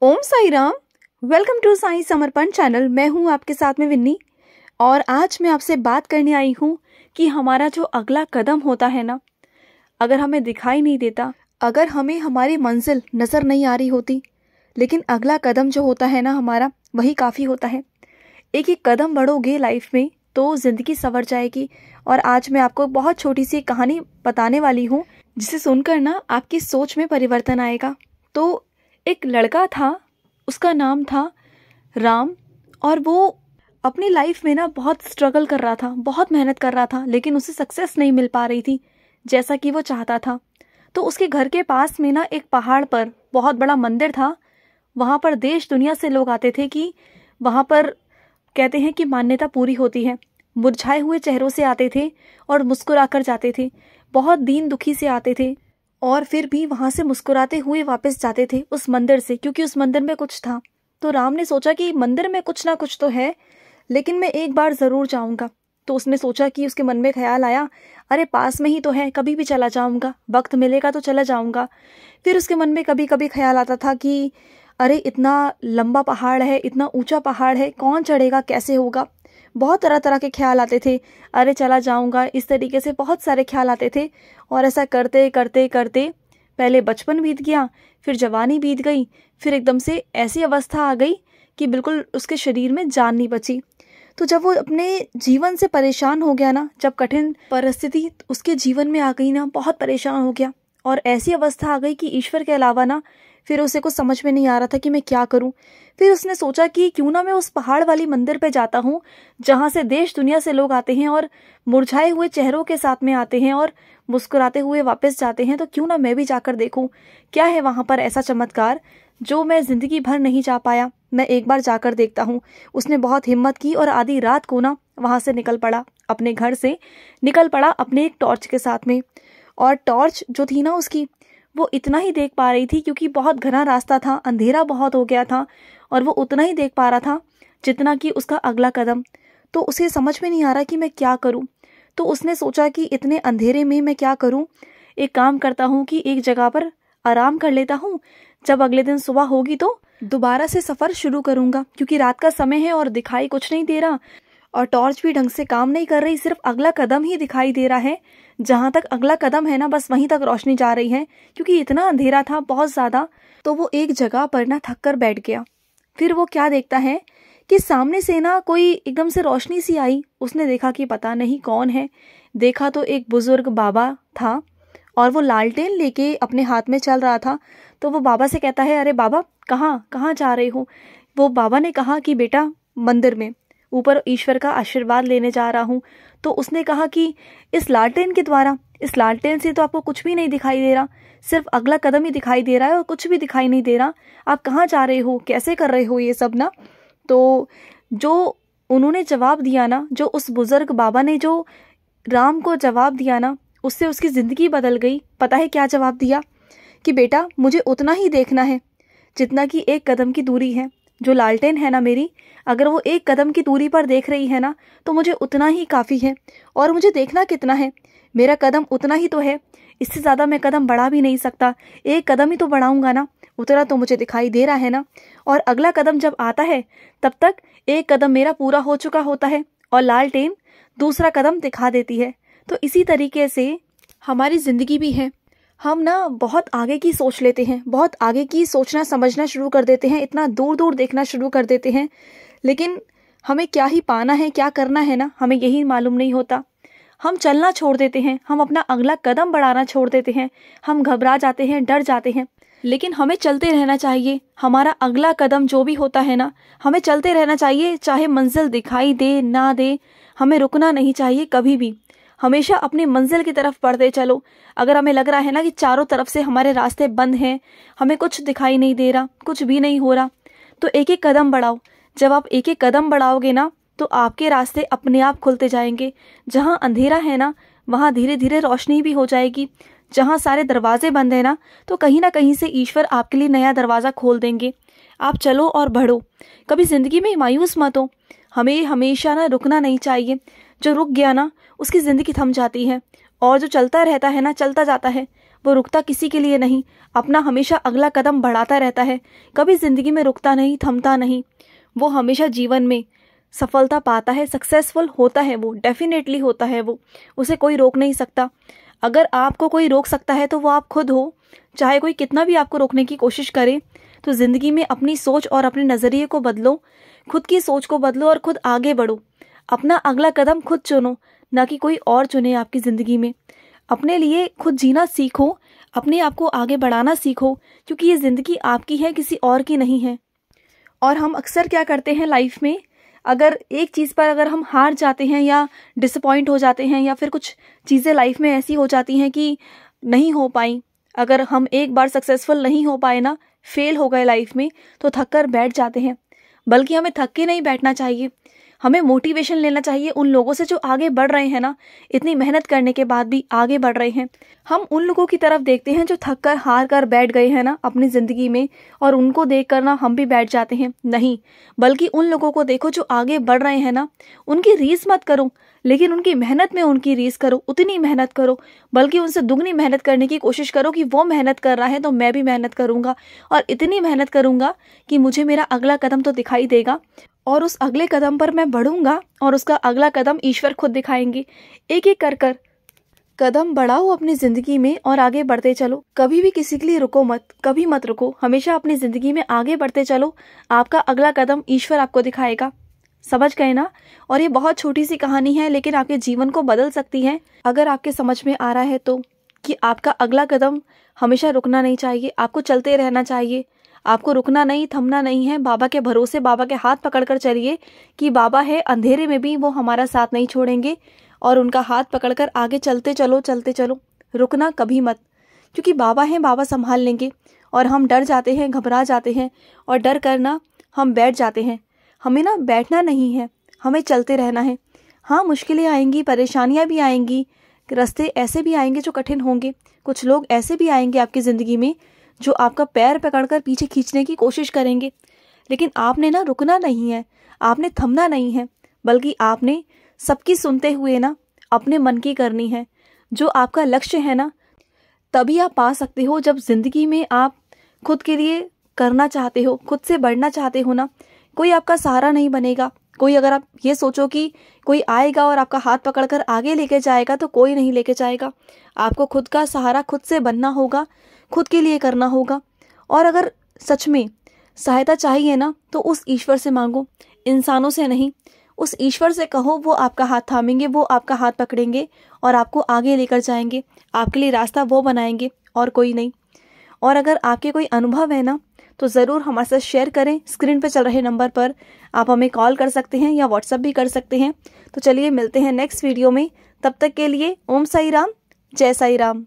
Om Sai Ram. Welcome to Sai Samarpan channel. मैं हूं आपके साथ में विन्नी और आज मैं आपसे बात करने आई हूं कि हमारा जो अगला कदम होता है ना, अगर हमें दिखाई नहीं देता, अगर हमें हमारी मंजिल नज़र नहीं आ रही होती, लेकिन अगला कदम जो होता है ना हमारा, वही काफ़ी होता है। एक एक कदम बढ़ोगे लाइफ में तो ज़िंदगी संवर जाएगी। और आज मैं आपको बहुत छोटी सी कहानी बताने वाली हूँ जिसे सुनकर ना आपकी सोच में परिवर्तन आएगा। तो एक लड़का था, उसका नाम था राम, और वो अपनी लाइफ में ना बहुत स्ट्रगल कर रहा था, बहुत मेहनत कर रहा था, लेकिन उसे सक्सेस नहीं मिल पा रही थी जैसा कि वो चाहता था। तो उसके घर के पास में ना एक पहाड़ पर बहुत बड़ा मंदिर था। वहाँ पर देश दुनिया से लोग आते थे कि वहाँ पर कहते हैं कि मान्यता पूरी होती है। मुरझाए हुए चेहरों से आते थे और मुस्कुरा कर जाते थे, बहुत दीन दुखी से आते थे और फिर भी वहां से मुस्कुराते हुए वापस जाते थे उस मंदिर से, क्योंकि उस मंदिर में कुछ था। तो राम ने सोचा कि मंदिर में कुछ ना कुछ तो है, लेकिन मैं एक बार जरूर जाऊंगा। तो उसने सोचा कि उसके मन में ख्याल आया, अरे पास में ही तो है, कभी भी चला जाऊंगा, वक्त मिलेगा तो चला जाऊंगा। फिर उसके मन में कभी कभी ख्याल आता था कि अरे इतना लंबा पहाड़ है, इतना ऊंचा पहाड़ है, कौन चढ़ेगा, कैसे होगा। बहुत तरह तरह के ख्याल आते थे, अरे चला जाऊंगा, इस तरीके से बहुत सारे ख्याल आते थे। और ऐसा करते करते करते पहले बचपन बीत गया, फिर जवानी बीत गई, फिर एकदम से ऐसी अवस्था आ गई कि बिल्कुल उसके शरीर में जान नहीं बची। तो जब वो अपने जीवन से परेशान हो गया ना, जब कठिन परिस्थिति उसके जीवन में आ गई ना, बहुत परेशान हो गया और ऐसी अवस्था आ गई कि ईश्वर के अलावा ना फिर उसे कुछ समझ में नहीं आ रहा था कि मैं क्या करूं। फिर उसने सोचा कि क्यों ना मैं उस पहाड़ वाली मंदिर पे जाता हूँ जहां से देश दुनिया से लोग आते हैं और मुरझाए हुए चेहरों के साथ में आते हैं और मुस्कुराते हुए वापस जाते हैं। तो क्यों ना मैं भी जाकर देखूं क्या है वहां पर ऐसा चमत्कार जो मैं जिंदगी भर नहीं जा पाया, मैं एक बार जाकर देखता हूँ। उसने बहुत हिम्मत की और आधी रात को ना वहां से निकल पड़ा, अपने घर से निकल पड़ा अपने एक टॉर्च के साथ में। और टॉर्च जो थी ना उसकी, वो इतना ही देख पा रही थी क्योंकि बहुत घना रास्ता था, अंधेरा बहुत हो गया था, और वो उतना ही देख पा रहा था जितना कि उसका अगला कदम। तो उसे समझ में नहीं आ रहा कि मैं क्या करूं। तो उसने सोचा कि इतने अंधेरे में मैं क्या करूं, एक काम करता हूं कि एक जगह पर आराम कर लेता हूं, जब अगले दिन सुबह होगी तो दोबारा से सफर शुरू करूंगा, क्योंकि रात का समय है और दिखाई कुछ नहीं दे रहा और टॉर्च भी ढंग से काम नहीं कर रही, सिर्फ अगला कदम ही दिखाई दे रहा है। जहां तक अगला कदम है ना, बस वहीं तक रोशनी जा रही है, क्योंकि इतना अंधेरा था बहुत ज्यादा। तो वो एक जगह पर ना थक कर बैठ गया। फिर वो क्या देखता है कि सामने से ना कोई एकदम से रोशनी सी आई। उसने देखा कि पता नहीं कौन है। देखा तो एक बुजुर्ग बाबा था और वो लालटेन लेके अपने हाथ में चल रहा था। तो वो बाबा से कहता है, अरे बाबा कहाँ कहाँ जा रहे हो। वो बाबा ने कहा कि बेटा मंदिर में ऊपर ईश्वर का आशीर्वाद लेने जा रहा हूँ। तो उसने कहा कि इस लालटेन के द्वारा, इस लालटेन से तो आपको कुछ भी नहीं दिखाई दे रहा, सिर्फ अगला कदम ही दिखाई दे रहा है और कुछ भी दिखाई नहीं दे रहा। आप कहाँ जा रहे हो, कैसे कर रहे हो ये सब ना। तो जो उन्होंने जवाब दिया ना, जो उस बुजुर्ग बाबा ने जो राम को जवाब दिया ना, उससे उसकी जिंदगी बदल गई। पता है क्या जवाब दिया? कि बेटा मुझे उतना ही देखना है जितना कि एक कदम की दूरी है। जो लालटेन है ना मेरी, अगर वो एक कदम की दूरी पर देख रही है ना, तो मुझे उतना ही काफ़ी है। और मुझे देखना कितना है, मेरा कदम उतना ही तो है, इससे ज़्यादा मैं कदम बढ़ा भी नहीं सकता। एक कदम ही तो बढ़ाऊंगा ना, उतना तो मुझे दिखाई दे रहा है ना। और अगला कदम जब आता है तब तक एक कदम मेरा पूरा हो चुका होता है और लालटेन दूसरा कदम दिखा देती है। तो इसी तरीके से हमारी ज़िंदगी भी है। हम ना बहुत आगे की सोच लेते हैं, बहुत आगे की सोचना समझना शुरू कर देते हैं, इतना दूर दूर देखना शुरू कर देते हैं, लेकिन हमें क्या ही पाना है, क्या करना है ना, हमें यही मालूम नहीं होता। हम चलना छोड़ देते हैं, हम अपना अगला कदम बढ़ाना छोड़ देते हैं, हम घबरा जाते हैं, डर जाते हैं। लेकिन हमें चलते रहना चाहिए। हमारा अगला कदम जो भी होता है ना, हमें चलते रहना चाहिए, चाहे मंजिल दिखाई दे ना दे, हमें रुकना नहीं चाहिए कभी भी। हमेशा अपनी मंजिल की तरफ बढ़ते चलो। अगर हमें लग रहा है ना कि चारों तरफ से हमारे रास्ते बंद हैं, हमें कुछ दिखाई नहीं दे रहा, कुछ भी नहीं हो रहा, तो एक एक कदम बढ़ाओ। जब आप एक एक कदम बढ़ाओगे ना, तो आपके रास्ते अपने आप खुलते जाएंगे। जहाँ अंधेरा है ना, वहाँ धीरे धीरे रोशनी भी हो जाएगी। जहाँ सारे दरवाजे बंद है ना कहीं से ईश्वर आपके लिए नया दरवाज़ा खोल देंगे। आप चलो और बढ़ो, कभी ज़िंदगी में मायूस मत हो। हमें हमेशा ना रुकना नहीं चाहिए। जो रुक गया ना, उसकी ज़िंदगी थम जाती है, और जो चलता रहता है ना, चलता जाता है, वो रुकता किसी के लिए नहीं, अपना हमेशा अगला कदम बढ़ाता रहता है, कभी ज़िंदगी में रुकता नहीं, थमता नहीं। वो हमेशा जीवन में सफलता पाता है, सक्सेसफुल होता है, वो डेफिनेटली होता है, वो उसे कोई रोक नहीं सकता। अगर आपको कोई रोक सकता है तो वो आप खुद हो। चाहे कोई कितना भी आपको रोकने की कोशिश करे, तो ज़िंदगी में अपनी सोच और अपने नज़रिए को बदलो, खुद की सोच को बदलो और खुद आगे बढ़ो। अपना अगला कदम खुद चुनो, ना कि कोई और चुने आपकी ज़िंदगी में। अपने लिए खुद जीना सीखो, अपने आप को आगे बढ़ाना सीखो, क्योंकि ये ज़िंदगी आपकी है, किसी और की नहीं है। और हम अक्सर क्या करते हैं लाइफ में, अगर एक चीज़ पर अगर हम हार जाते हैं या डिसअपॉइंट हो जाते हैं, या फिर कुछ चीज़ें लाइफ में ऐसी हो जाती हैं कि नहीं हो पाई, अगर हम एक बार सक्सेसफुल नहीं हो पाए ना, फेल हो गए लाइफ में, तो थक कर बैठ जाते हैं। बल्कि हमें थक के नहीं बैठना चाहिए, हमें मोटिवेशन लेना चाहिए उन लोगों से जो आगे बढ़ रहे हैं ना, इतनी मेहनत करने के बाद भी आगे बढ़ रहे हैं। हम उन लोगों की तरफ देखते हैं जो थक कर हार कर बैठ गए हैं ना अपनी ज़िंदगी में, और उनको देख कर ना हम भी बैठ जाते हैं। नहीं, बल्कि उन लोगों को देखो जो आगे बढ़ रहे हैं ना, उनकी रीस मत करो, लेकिन उनकी मेहनत में उनकी रीस करो, उतनी मेहनत करो, बल्कि उनसे दुगनी मेहनत करने की कोशिश करो कि वो मेहनत कर रहा है तो मैं भी मेहनत करूँगा, और इतनी मेहनत करूँगा कि मुझे मेरा अगला कदम तो दिखाई देगा, और उस अगले कदम पर मैं बढ़ूंगा, और उसका अगला कदम ईश्वर खुद दिखाएंगे। एक एक कर कर कदम बढ़ाओ अपनी ज़िंदगी में और आगे बढ़ते चलो। कभी भी किसी के लिए रुको मत, कभी मत रुको, हमेशा अपनी ज़िंदगी में आगे बढ़ते चलो। आपका अगला कदम ईश्वर आपको दिखाएगा। समझ गए ना? और ये बहुत छोटी सी कहानी है, लेकिन आपके जीवन को बदल सकती है अगर आपके समझ में आ रहा है तो, कि आपका अगला कदम हमेशा रुकना नहीं चाहिए, आपको चलते रहना चाहिए। आपको रुकना नहीं, थमना नहीं है। बाबा के भरोसे, बाबा के हाथ पकड़कर चलिए कि बाबा है, अंधेरे में भी वो हमारा साथ नहीं छोड़ेंगे, और उनका हाथ पकड़कर आगे चलते चलो, चलते चलो। रुकना कभी मत, क्योंकि बाबा हैं, बाबा संभाल लेंगे। और हम डर जाते हैं, घबरा जाते हैं, और डर करना हम बैठ जाते हैं। हमें ना बैठना नहीं है, हमें चलते रहना है। हाँ, मुश्किलें आएंगी, परेशानियाँ भी आएंगी, रास्ते ऐसे भी आएंगे जो कठिन होंगे, कुछ लोग ऐसे भी आएंगे आपकी ज़िंदगी में जो आपका पैर पकड़कर पीछे खींचने की कोशिश करेंगे। लेकिन आपने ना रुकना नहीं है, आपने थमना नहीं है, बल्कि आपने सबकी सुनते हुए ना अपने मन की करनी है। जो आपका लक्ष्य है ना, तभी आप पा सकते हो जब ज़िंदगी में आप खुद के लिए करना चाहते हो, खुद से बढ़ना चाहते हो ना। कोई आपका सहारा नहीं बनेगा। कोई, अगर आप ये सोचो कि कोई आएगा और आपका हाथ पकड़कर आगे लेके जाएगा, तो कोई नहीं लेके जाएगा। आपको खुद का सहारा खुद से बनना होगा, खुद के लिए करना होगा। और अगर सच में सहायता चाहिए ना, तो उस ईश्वर से मांगो, इंसानों से नहीं। उस ईश्वर से कहो, वो आपका हाथ थामेंगे, वो आपका हाथ पकड़ेंगे और आपको आगे लेकर जाएंगे। आपके लिए रास्ता वो बनाएंगे और कोई नहीं। और अगर आपके कोई अनुभव है ना, तो ज़रूर हमारे साथ शेयर करें। स्क्रीन पर चल रहे नंबर पर आप हमें कॉल कर सकते हैं या व्हाट्सएप भी कर सकते हैं। तो चलिए मिलते हैं नेक्स्ट वीडियो में। तब तक के लिए ओम साई राम, जय साई राम।